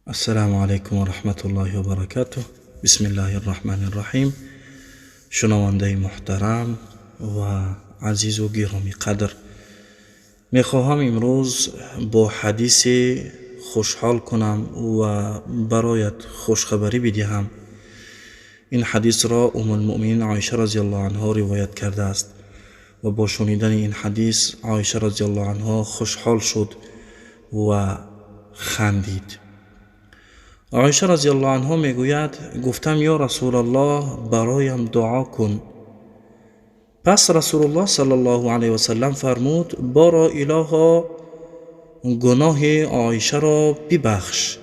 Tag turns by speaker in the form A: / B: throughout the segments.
A: السلام علیکم و رحمت الله و برکاته. بسم الله الرحمن الرحیم. شنونده محترم و عزیز و گرامی قدر، میخواهم امروز با حدیث خوشحال کنم و برایت خوشخبری بدهم. این حدیث را ام المؤمنین عایشه رضی الله عنها روایت کرده است و با شنیدن این حدیث عایشه رضی الله عنها خوشحال شد و خندید. عایشه رضی الله عنها میگوید گفتم یا رسول الله برایم دعا کن. پس رسول الله صلی الله علیه و سلم فرمود بارا الها گناه عایشه را ببخش،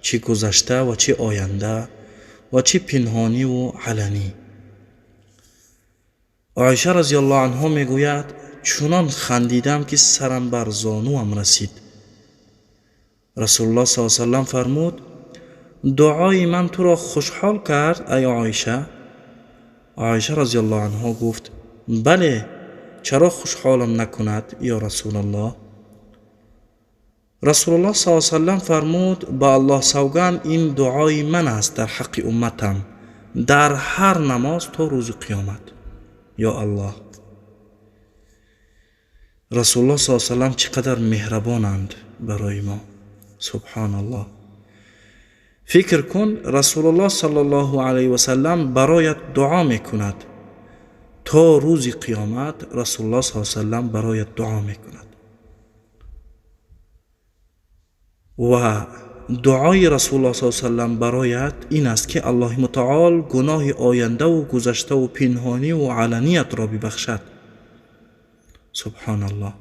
A: چه گذشته و چه آینده و چه پنهانی و علنی. عایشه رضی الله عنها میگوید چنان خندیدم که سرم بر زانوام رسید. رسول الله صلی الله علیه و سلم فرمود دعای من تو را خوشحال کرد ای عایشه؟ عایشه رضی الله عنها گفت بله، چرا خوشحالم نکند یا رسول الله؟ رسول الله صلی الله علیه و سلم فرمود با الله سوگند این دعای من است در حق امتم در هر نماز تا روز قیامت. یا الله، رسول الله صلی الله علیه و سلم چقدر مهربانند برای ما. سبحان الله. فکر کن رسول الله صلی الله علیه و سلم برایت دعا میکند تا روز قیامت. رسول الله صلی الله علیه و سلم برایت دعا میکند و دعای رسول الله صلی الله علیه و سلم برایت این است که الله متعال گناه آینده و گذشته و پنهانی و علنیت را ببخشد. سبحان الله.